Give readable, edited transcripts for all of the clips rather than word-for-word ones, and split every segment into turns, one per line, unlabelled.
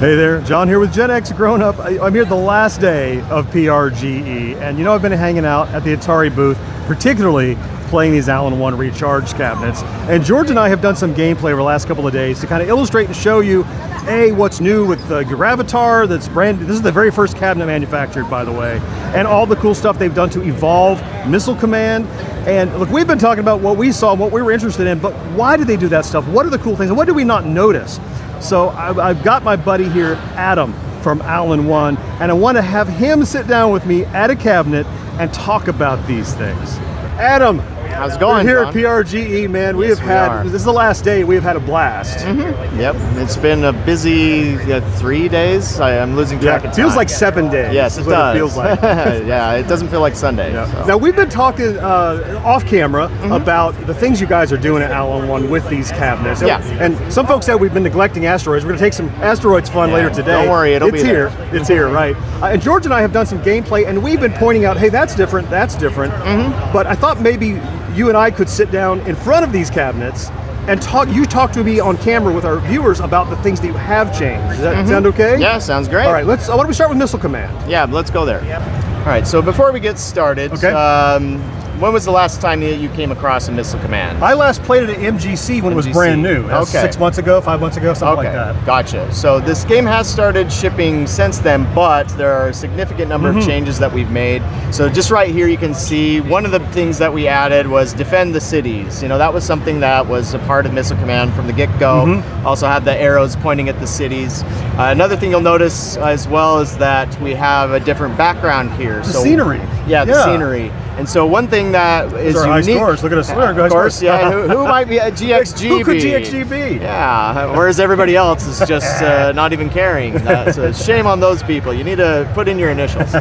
Hey there, John here with Gen X Grown Up. I'm here the last day of PRGE, and you know I've been hanging out at the Atari booth, particularly playing these Alan-1 recharge cabinets. And George and I have done some gameplay over the last couple of days to kind of illustrate and show you, what's new with the Gravitar, that's this is the very first cabinet manufactured, by the way, and all the cool stuff they've done to evolve Missile Command. And look, we've been talking about what we saw and what we were interested in, but why did they do that stuff? What are the cool things, and what did we not notice? So I've got my buddy here, Adam, from Alan-1, and I want to have him sit down with me at a cabinet and talk about these things. Adam,
how's it going,
we're here
John?
at PRGE, man.
Yes,
this is the last day. We have had a blast.
Mm-hmm. Yep, it's been a busy 3 days. I'm losing track of time.
It feels like 7 days.
Yes, it does.
It feels like.
Yeah, it doesn't feel like Sunday.
Yeah.
So.
Now, we've been talking off camera about the things you guys are doing at Alan-1 with these cabinets.
Yeah.
And some folks said we've been neglecting asteroids. We're going to take some asteroids fun later today.
Don't worry, it'll be
here.
there.
It's here, right. And George and I have done some gameplay, and we've been pointing out, hey, that's different, that's different. But I thought maybe you and I could sit down in front of these cabinets and talk to me on camera with our viewers about the things that you have changed. Does that sound okay?
Yeah, sounds great.
All right, why don't we start with Missile Command?
Yeah, let's go there. All right, so before we get started, when was the last time that you came across a Missile Command?
I last played it at MGC when it was brand new. That was 6 months ago, 5 months ago, something like that.
Gotcha. So this game has started shipping since then, but there are a significant number of changes that we've made. So just right here you can see one of the things that we added was defend the cities. You know, that was something that was a part of Missile Command from the get-go. Also had the arrows pointing at the cities. Another thing you'll notice as well is that we have a different background here.
The scenery.
Yeah, the scenery. And so one thing that is unique.
High scores. Look at us.
Of course, yeah. Who might be a GXG?
Who could GXG be?
Yeah, whereas everybody else is just not even caring. So shame on those people. You need to put in your initials.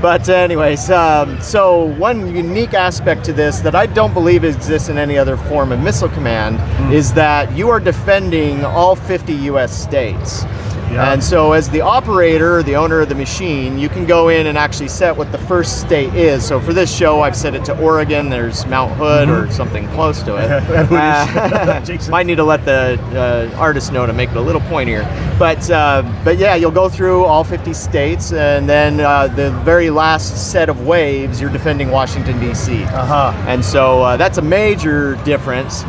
But anyways, so one unique aspect to this that I don't believe exists in any other form of Missile Command is that you are defending all 50 US states. Yeah. And so as the operator, the owner of the machine, you can go in and actually set what the first state is. So for this show, I've set it to Oregon. There's Mount Hood or something close to it. Might need to let the artist know to make it a little pointier. But yeah, you'll go through all 50 states, and then the very last set of waves, you're defending Washington, D.C. And so that's a major difference.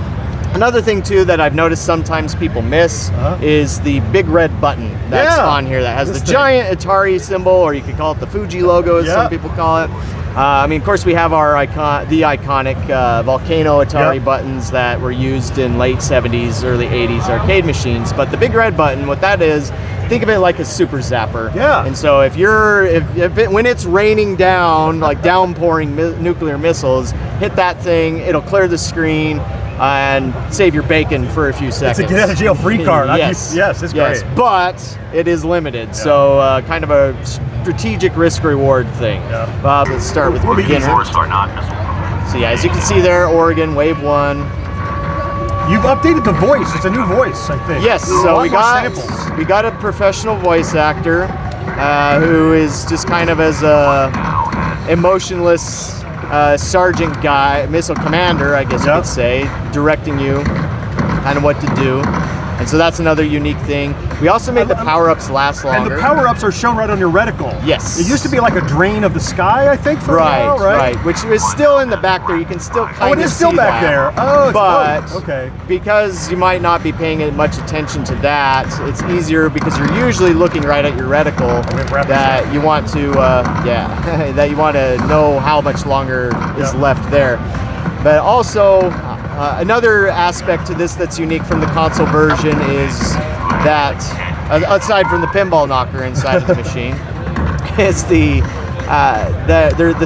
Another thing too that I've noticed sometimes people miss is the big red button that's on here that has the giant Atari symbol, or you could call it the Fuji logo as some people call it. I mean, of course we have our the iconic Volcano Atari buttons that were used in late 70s, early 80s arcade machines, but the big red button, what that is, think of it like a super zapper. Yeah. And so when it's raining down, like downpouring nuclear missiles, hit that thing, it'll clear the screen and save your bacon for a few seconds.
It's a get out of jail free card. Yes, it's great.
But it is limited, so kind of a strategic risk-reward thing. Bob, let's start with beginner. So yeah, as you can see there, Oregon, wave 1.
You've updated the voice. It's a new voice, I think.
Yes, so we got a professional voice actor who is just kind of as a emotionless sergeant guy, missile commander, I guess you could say, directing you kind of what to do. And so that's another unique thing. We also made the power-ups last longer.
And the power-ups are shown right on your reticle.
Yes.
It used to be like a drain of the sky, I think, for a while, right?
Which is still in the back there. You can still kind of see that.
Oh, it is still back there. Oh,
but because you might not be paying much attention to that, it's easier because you're usually looking right at your reticle that you want to, that you want to know how much longer is left there. But also, another aspect to this that's unique from the console version is that, aside from the pinball knocker inside of the machine, is the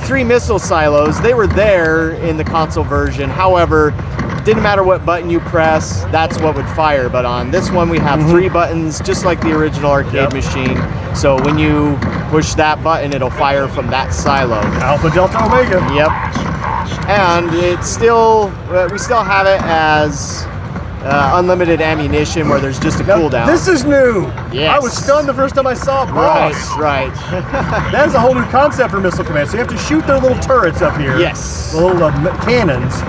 3 missile silos. They were there in the console version. However, didn't matter what button you press, that's what would fire. But on this one, we have 3 buttons, just like the original arcade machine. So when you push that button, it'll fire from that silo.
Alpha, Delta, Omega.
Yep. And it's still, we still have it as unlimited ammunition where there's just a cooldown.
This is new.
Yes.
I was stunned the first time I saw it.
Right.
That is a whole new concept for Missile Command. So you have to shoot their little turrets up here.
Yes.
The little cannons.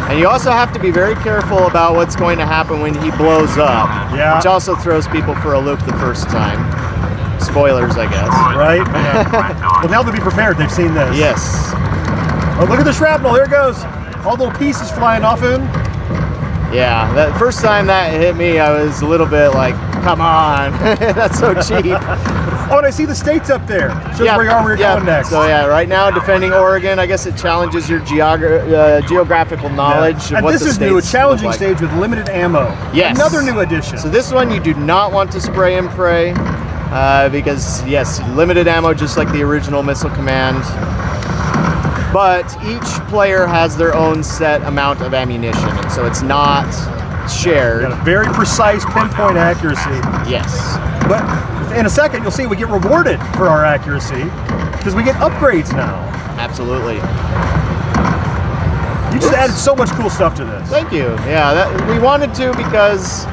And you also have to be very careful about what's going to happen when he blows up, which also throws people for a loop the first time. Spoilers, I guess.
Right? Yeah. Well, now they'll be prepared. They've seen this.
Yes.
Oh, look at the shrapnel. Here it goes. All the little pieces flying off him.
Yeah, that first time that hit me, I was a little bit like, come on, that's so cheap.
Oh, and I see the states up there. Shows where you are, where you're going next.
So yeah, right now defending Oregon, I guess it challenges your geographical knowledge of
and
what
this
the
is
states
new, a challenging
look like.
stage with limited ammo.
Yes.
Another new addition.
So this one you do not want to spray and pray because yes, limited ammo just like the original Missile Command. But each player has their own set amount of ammunition, and so it's not shared.
Got a very precise pinpoint accuracy.
Yes.
But in a second, you'll see we get rewarded for our accuracy because we get upgrades now.
Absolutely.
You just added so much cool stuff to this.
Thank you. Yeah, we wanted to because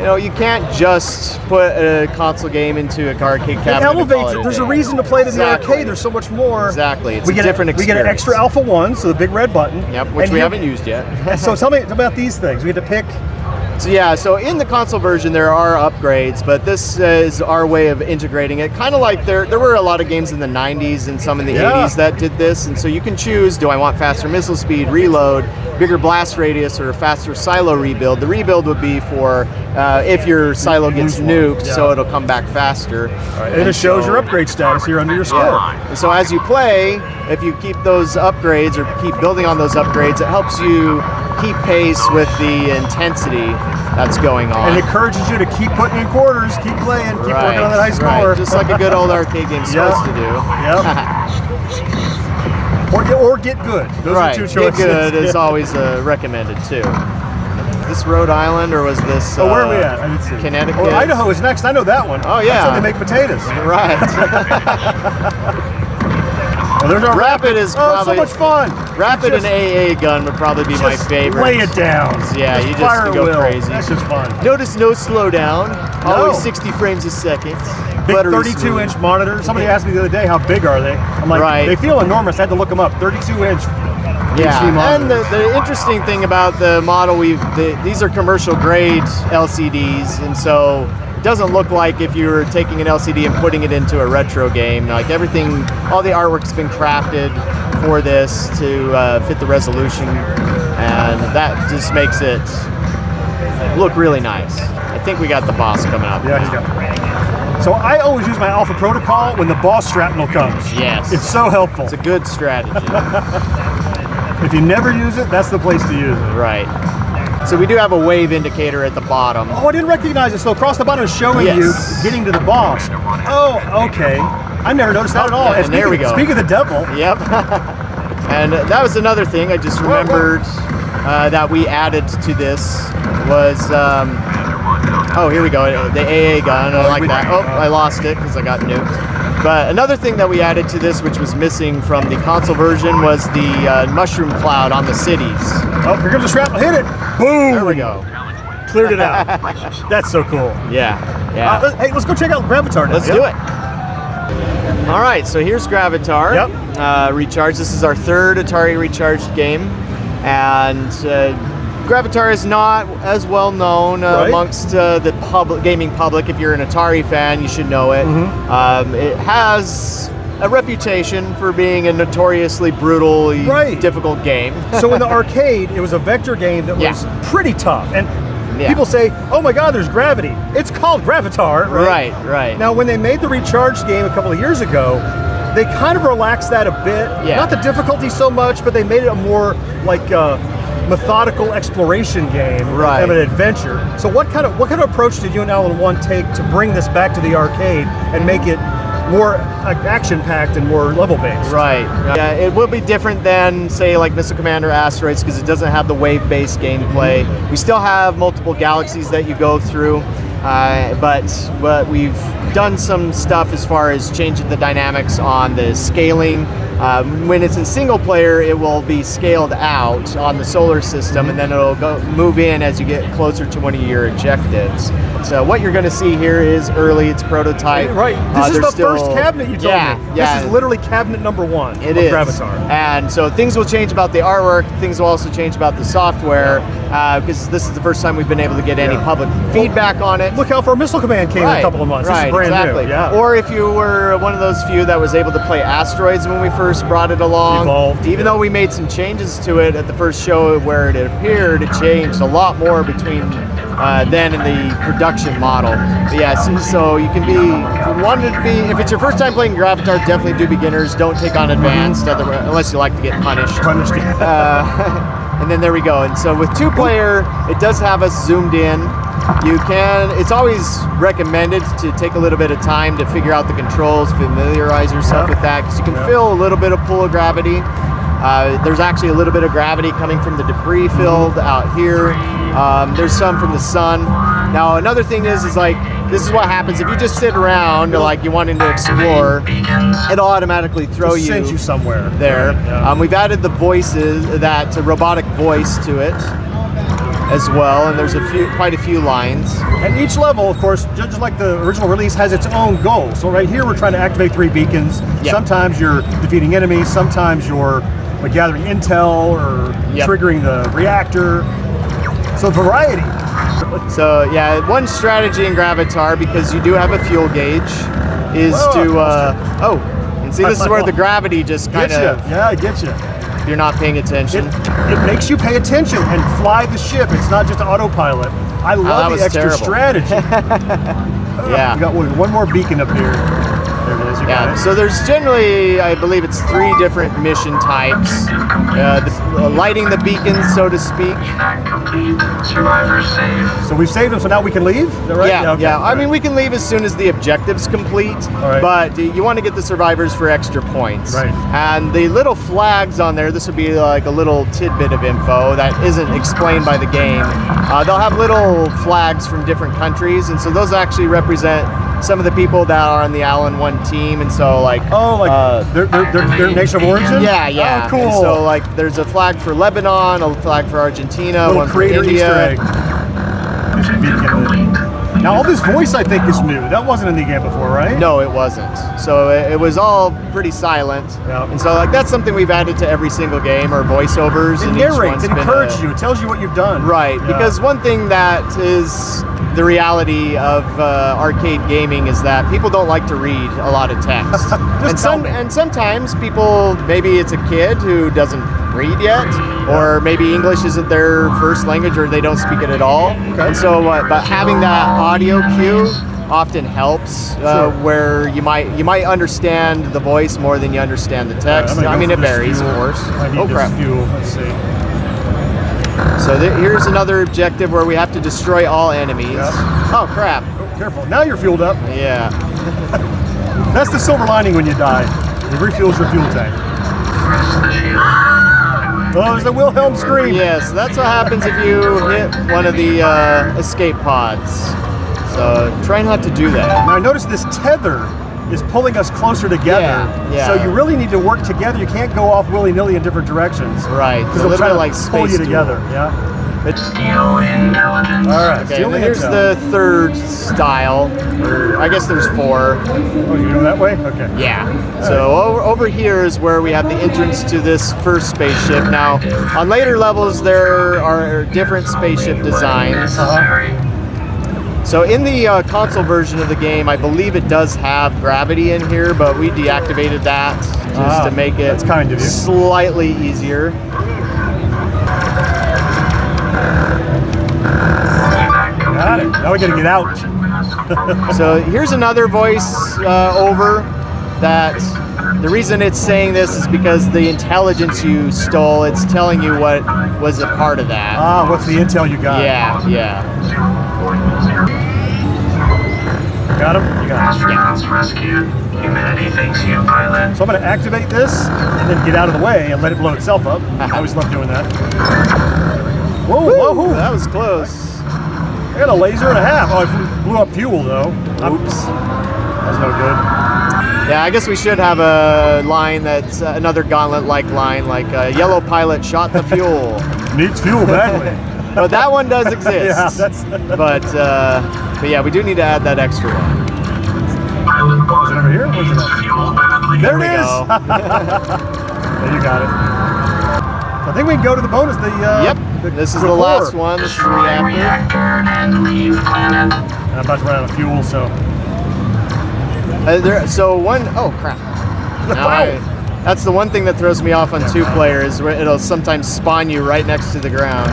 you can't just put a console game into a arcade cabinet.
It elevates it. There's a reason to play it in the arcade. There's so much more.
Exactly. It's a different experience.
We get an extra Alpha-1, so the big red button.
Yep, which we haven't used yet.
So tell me about these things. We had to pick.
So yeah, so in the console version there are upgrades, but this is our way of integrating it. Kind of like there were a lot of games in the 90s and some in the 80s that did this, and so you can choose, do I want faster missile speed, reload, bigger blast radius, or a faster silo rebuild. The rebuild would be for if your silo gets nuked, so it'll come back faster.
And it shows your upgrade status here under your score.
And so as you play, if you keep those upgrades or keep building on those upgrades, it helps you keep pace with the intensity that's going on.
And it encourages you to keep putting in quarters, keep playing, keep working on that high score.
Just like a good old arcade game's supposed to do.
Yep. Or get good. Those are two choices.
Get good is always recommended too. This Rhode Island, or was this
where are we at? I didn't see.
Connecticut?
Oh, Idaho is next. I know that one.
Oh yeah.
That's where they make potatoes.
Right.
Well, there's our
Rapid is probably
so much fun.
Rapid and AA gun would probably be my favorite.
Lay it down.
Yeah, you just go crazy.
That's just fun.
Notice no slowdown. Always 60 frames a second.
Big 32-inch monitor. Somebody asked me the other day, how big are they? I'm like, they feel enormous. I had to look them up. 32-inch.
Yeah, and the interesting thing about the model, these are commercial grade LCDs, and so it doesn't look like if you were taking an LCD and putting it into a retro game. Like everything, all the artwork's been crafted for this to fit the resolution, and that just makes it look really nice. I think we got the boss coming up.
Yeah, he's got it. So I always use my Alpha Protocol when the boss shrapnel comes.
Yes.
It's so helpful.
It's a good strategy.
If you never use it, that's the place to use it.
Right. So we do have a wave indicator at the bottom.
Oh, I didn't recognize it. So across the bottom is showing you getting to the boss. Oh, okay. I never noticed that at all.
Yeah, and there we go.
Speak of the devil.
Yep. And that was another thing I just remembered that we added to this was, oh, here we go, the AA gun. I like that. Oh, I lost it because I got nuked. But another thing that we added to this, which was missing from the console version, was the mushroom cloud on the cities.
Oh, here comes the shrapnel. Hit it. Boom.
There we go.
Cleared it out. That's so cool.
Yeah. Yeah.
Hey, let's go check out Gravitar now.
Let's do it. All right, so here's Gravitar.
Yep.
Recharge. This is our third Atari Recharged game, and Gravitar is not as well known amongst the gaming public. If you're an Atari fan, you should know it. It has a reputation for being a notoriously brutally difficult game.
So in the arcade, it was a vector game that was pretty tough. And people say, oh my God, there's gravity. It's called Gravitar, right?
Right.
Now, when they made the Recharged game a couple of years ago, they kind of relaxed that a bit. Not the difficulty so much, but they made it a more like methodical exploration game of an adventure. So what kind of approach did you and Alan-1 take to bring this back to the arcade and make it more action-packed and more level-based?
Right. Yeah, it will be different than, say, like Missile Command or Asteroids because it doesn't have the wave-based gameplay. We still have multiple galaxies that you go through, but we've done some stuff as far as changing the dynamics on the scaling When it's in single player, it will be scaled out on the solar system, and then it'll move in as you get closer to one of your objectives. So what you're going to see here is early, it's prototype.
Right. This is the first cabinet you told me.
Yeah.
This is literally cabinet number 1
It
of
is.
Gravitar.
And so things will change about the artwork, things will also change about the software, because this is the first time we've been able to get any public feedback on it.
Look how far Missile Command came in a couple of months. This is brand
exactly.
new. Yeah.
Or if you were one of those few that was able to play Asteroids when we first brought it along.
Evolved.
Even though we made some changes to it at the first show where it appeared, it changed a lot more between then and the production model. But yeah, so you can be, if it's your first time playing Gravitar, definitely do beginners. Don't take on advanced, unless you like to get punished. And then there we go. And so with 2-player, it does have us zoomed in. It's always recommended to take a little bit of time to figure out the controls, familiarize yourself with that, because you can feel a little bit of pull of gravity. There's actually a little bit of gravity coming from the debris field out here. There's some from the sun. Now another thing is like, this is what happens if you just sit around like you wanting to explore, it'll automatically throw you,
send you somewhere
there.
Yeah.
We've added the voices, that robotic voice to it as well, and there's quite a few lines.
And each level, of course, just like the original release, has its own goal. So right here, we're trying to activate 3 beacons. Yep. Sometimes you're defeating enemies, sometimes you're gathering intel or triggering the reactor. So variety.
So yeah, one strategy in Gravitar, because you do have a fuel gauge, is and see, this is where the gravity just kind of...
Yeah, it gets you.
If you're not paying attention.
It makes you pay attention and fly the ship. It's not just autopilot. I love the extra strategy.
Yeah.
We got one more beacon up here. There it is. You got it.
So there's generally, I believe it's 3 different mission types. Lighting the beacons, so to speak.
Survivors safe.
So we've saved them, so now we can leave? Is that right?
Yeah,
Okay.
I mean, we can leave as soon as the objective's complete, but you want to get the survivors for extra points.
Right.
And the little flags on there, this would be like a little tidbit of info that isn't explained by the game. They'll have little flags from different countries, and so those actually represent some of the people that are on the Alan-1 team, and so like...
their nation of origin?
Yeah.
Oh, cool.
And so like there's a flag for Lebanon, a flag for Argentina, one for India.
Easter egg. Now all this voice, I think, is new. That wasn't in the game before, right?
No, it wasn't. So it was all pretty silent.
Yep.
And so like that's something we've added to every single game, or voiceovers.
It narrates, it encourages you, it tells you what you've done.
Right, because one thing that is the reality of arcade gaming is that people don't like to read a lot of text. and sometimes people, maybe it's a kid who doesn't read yet, or maybe English isn't their first language, or they don't speak it at all.
Okay.
And so but having that audio cue often helps, where you might understand the voice more than you understand the text. I mean, it varies, of course.
Oh crap! Fuel. Let's see.
So here's another objective where we have to destroy all enemies.
Yeah.
Oh crap!
Oh, careful! Now you're fueled up.
Yeah.
That's the silver lining when you die. It refuels your fuel tank. Oh, there's the Wilhelm scream.
Yes, that's what happens if you hit one of the escape pods. So try not to do that.
Now notice this tether is pulling us closer together.
Yeah.
So you really need to work together. You can't go off willy-nilly in different directions.
Right.
Because they'll try to like pull you together.
Duel.
Yeah.
Steel intelligence.
All right.
Okay, and here's the third style. Or I guess there's 4.
Oh, you go that way? Okay.
Yeah. So over here is where we have the entrance to this first spaceship. Now, on later levels, there are different spaceship designs. So in the console version of the game, I believe it does have gravity in here, but we deactivated that just to make it
that's kind of you.
Slightly easier.
Got it. Now we got to get out.
So here's another voice over that. The reason it's saying this is because the intelligence you stole, it's telling you what was a part of that.
Ah, what's the intel you got?
Yeah.
Got him? You got him.
Astronauts rescued. Humanity thanks you, pilot.
So I'm going to activate this and then get out of the way and let it blow itself up. I always love doing that. Whoa.
That was close.
I got a laser and a half. Oh, I blew up fuel though. Oops. That's no good.
Yeah, I guess we should have a line that's another gauntlet-like line, like Yellow Pilot shot the fuel.
Needs fuel badly.
But that one does exist.
Yeah, that's.
But yeah, we do need to add that extra one.
Pilot
Is it over here? Where's it at?
fuel badly.
There it
we
is.
go.
There you got it. I think we can go to the bonus.
Yep, this is the last one. This is the
Destroy
reactor.
reactor and leave planet.
And I'm about to run out of fuel, so.
So one, oh crap. Now that's the one thing that throws me off on 2 players, where it'll sometimes spawn you right next to the ground.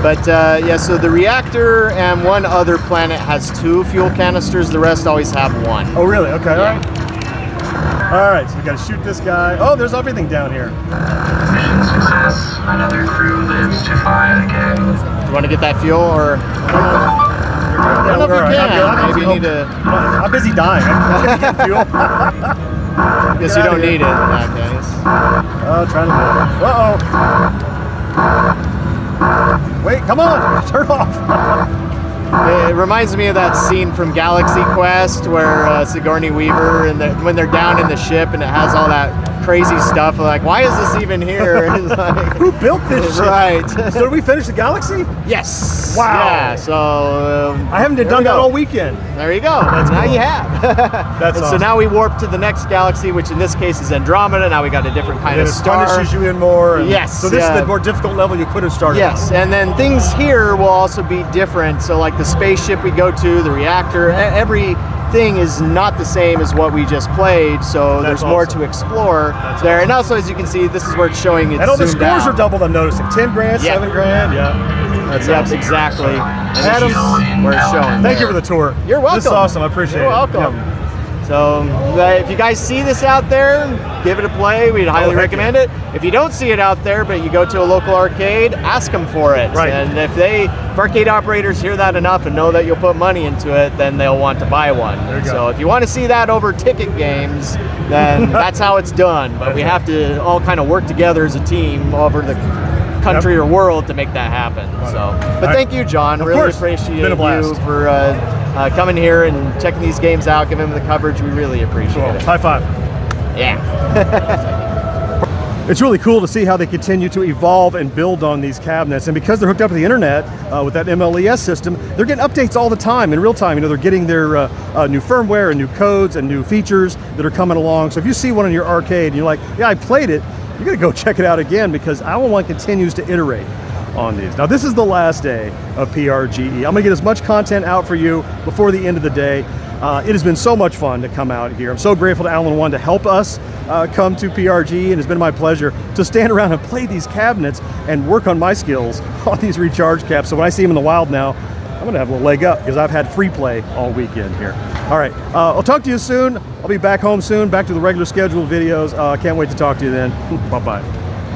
But yeah, so the reactor and one other planet has 2 fuel canisters, the rest always have 1.
Oh, really? Okay, all right. All right, so we gotta shoot this guy. Oh, there's everything down here.
Mission success. Another crew lives to fight again.
You want to get that fuel, or? I don't know if you can. Maybe you need to.
I'm busy dying. I can't get fuel.
Guess you don't need it in that case.
Oh, trying to do it. Uh-oh. Wait, come on, turn off.
It reminds me of that scene from Galaxy Quest where Sigourney Weaver and when they're down in the ship and it has all that crazy stuff. Like, why is this even here? It's like,
Who built this shit?
right.
So did we finish the Galaxy?
Yes.
Wow.
Yeah. So
I haven't
there
done
we
that
go.
all weekend.
There you go.
That's
Now
cool.
you have.
That's
And
awesome.
so now we warp to the next galaxy, which in this case is Andromeda. Now we got a different kind
And
of
it
star.
punishes you in more. And
Yes,
So this is
yeah.
the more difficult level you could have started.
Yes, and then things here will also be different. So like the spaceship we go to, the reactor, everything is not the same as what we just played. So
That's
there's more
awesome.
to explore
That's
there.
awesome.
And also, as you can see, this is where it's showing it's
And all the
zoomed
scores
out.
are doubled, I'm noticing. 10 grand,
Yeah.
7 grand, yeah. That's
Yep,
awesome.
exactly. And this
Adams,
is where it's showing.
Thank you for the tour.
You're welcome.
This is awesome, I appreciate
You're
it.
welcome.
Yep.
So if you guys see this out there, give it a play. We'd highly
heck
recommend it. If you don't see it out there, but you go to a local arcade, ask them for it.
Right.
And if arcade operators hear that enough and know that you'll put money into it, then they'll want to buy one.
There you go.
So if you want to see that over ticket games, then that's how it's done. But we have to all kind of work together as a team over the country or world to make that happen. So, but thank you, John.
Of
Really
course.
appreciate
Been a blast.
you for coming here and checking these games out, giving them the coverage. We really appreciate it.
High five.
Yeah.
It's really cool to see how they continue to evolve and build on these cabinets. And because they're hooked up to the internet with that MLES system, they're getting updates all the time in real time. You know, they're getting their new firmware and new codes and new features that are coming along. So if you see one in your arcade and you're like, yeah, I played it, you're gonna go check it out again because Alan-1 continues to iterate on these. Now this is the last day of PRGE. I'm gonna get as much content out for you before the end of the day. It has been so much fun to come out here. I'm so grateful to Alan-1 to help us come to PRGE, and it's been my pleasure to stand around and play these cabinets and work on my skills on these recharge caps. So when I see them in the wild now, I'm gonna have a little leg up because I've had free play all weekend here. All right, I'll talk to you soon. I'll be back home soon, back to the regular scheduled videos. Can't wait to talk to you then. Bye-bye.